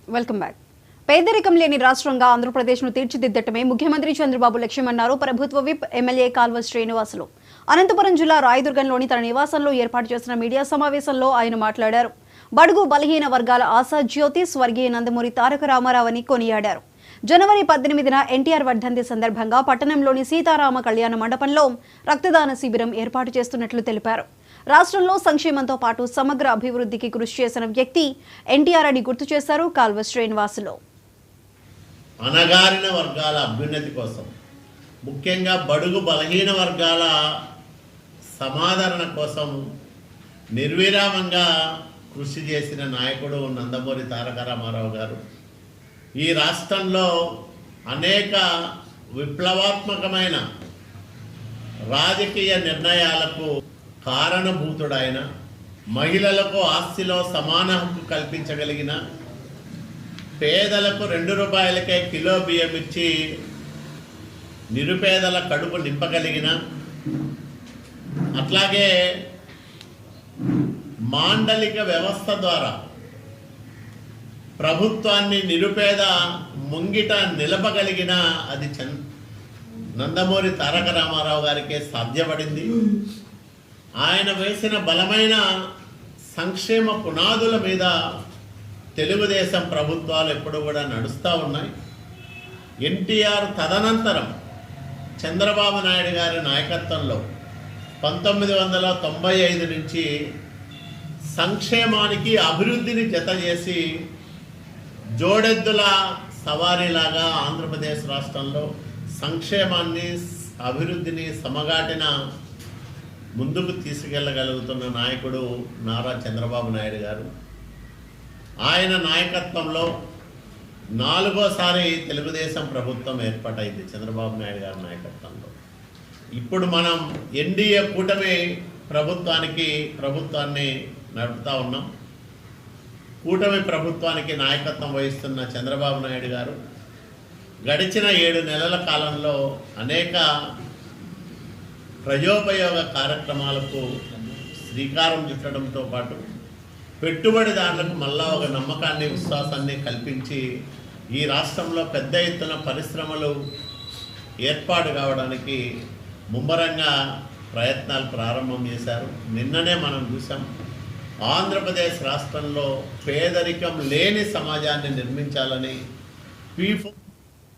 Welcome back. పేదరికం లేని రాష్ట్రంగా ఆంధ్రప్రదేశ్ను తీర్చిదిద్దటమే ముఖ్యమంత్రి చంద్రబాబు లక్ష్యమన్నారు ప్రభుత్వ విప్ ఎమ్మెల్యే కాల్వ శ్రీనివాసులు. అనంతపురం జిల్లా రాయదుర్గంలోని తన నివాసంలో ఏర్పాటు చేసిన మీడియా సమావేశంలో ఆయన మాట్లాడారు. బడుగు బలహీన వర్గాల ఆశా జ్యోతి స్వర్గీయ నందమూరి తారక రామారావు అని కొనియాడారు. జనవరి 18న ఎన్టీఆర్ వర్ధంతి సందర్భంగా పట్టణంలోని సీతారామ కళ్యాణ మండపంలో రక్తదాన శిబిరం ఏర్పాటు చేస్తున్నట్లు తెలిపారు. రాష్ట్రంలో సంక్షేమంతో పాటు సమగ్ర అభివృద్ధికి కృషి చేసిన వ్యక్తి ఎన్టీఆర్ అని గుర్తు చేశారు కాల్వ శ్రీనివాసులు. అణగారిన వర్గాల అభ్యున్నతి కోసం, ముఖ్యంగా బడుగు బలహీన వర్గాల సమాదరణ కోసం నిర్విరామంగా కృషి చేసిన నాయకుడు నందమూరి తారక రామారావు గారు. ఈ రాష్ట్రంలో అనేక విప్లవాత్మకమైన రాజకీయ నిర్ణయాలకు కారణభూతుడైన, మహిళలకు ఆస్తిలో సమాన హక్కు కల్పించగలిగిన, పేదలకు 2 రూపాయలకే కిలో బియ్యం ఇచ్చి నిరుపేదల కడుపు నింపగలిగిన, అట్లాగే మాండలిక వ్యవస్థ ద్వారా ప్రభుత్వాన్ని నిరుపేద ముంగిట నిలపగలిగిన అది నందమూరి తారక రామారావు గారికే సాధ్యపడింది. ఆయన వేసిన బలమైన సంక్షేమ పునాదుల మీద తెలుగుదేశం ప్రభుత్వాలు ఎప్పుడు కూడా నడుస్తూ ఉన్నాయి. ఎన్టీఆర్ తదనంతరం చంద్రబాబు నాయుడు గారి నాయకత్వంలో 1995 నుంచి సంక్షేమానికి అభివృద్ధిని జత చేసి జోడెద్దుల సవారీలాగా ఆంధ్రప్రదేశ్ రాష్ట్రంలో సంక్షేమాన్ని అభివృద్ధిని సమగాటిన ముందుకు తీసుకెళ్ళగలుగుతున్న నాయకుడు నారా చంద్రబాబు నాయుడు గారు. ఆయన నాయకత్వంలో 4వసారి తెలుగుదేశం ప్రభుత్వం ఏర్పాటైంది చంద్రబాబు నాయుడు గారి నాయకత్వంలో. ఇప్పుడు మనం ఎన్డీఏ కూటమి ప్రభుత్వాన్ని నడుపుతూ ఉన్నాం. కూటమి ప్రభుత్వానికి నాయకత్వం వహిస్తున్న చంద్రబాబు నాయుడు గారు గడిచిన 7 నెలల కాలంలో అనేక ప్రజోపయోగ కార్యక్రమాలకు శ్రీకారం చుట్టడంతో పాటు పెట్టుబడిదారులకు మళ్ళా ఒక నమ్మకాన్ని, విశ్వాసాన్ని కల్పించి ఈ రాష్ట్రంలో పెద్ద ఎత్తున పరిశ్రమలు ఏర్పాటు కావడానికి ముమ్మరంగా ప్రయత్నాలు ప్రారంభం చేశారు. నిన్ననే మనం చూసాం, ఆంధ్రప్రదేశ్ రాష్ట్రంలో పేదరికం లేని సమాజాన్ని నిర్మించాలని P4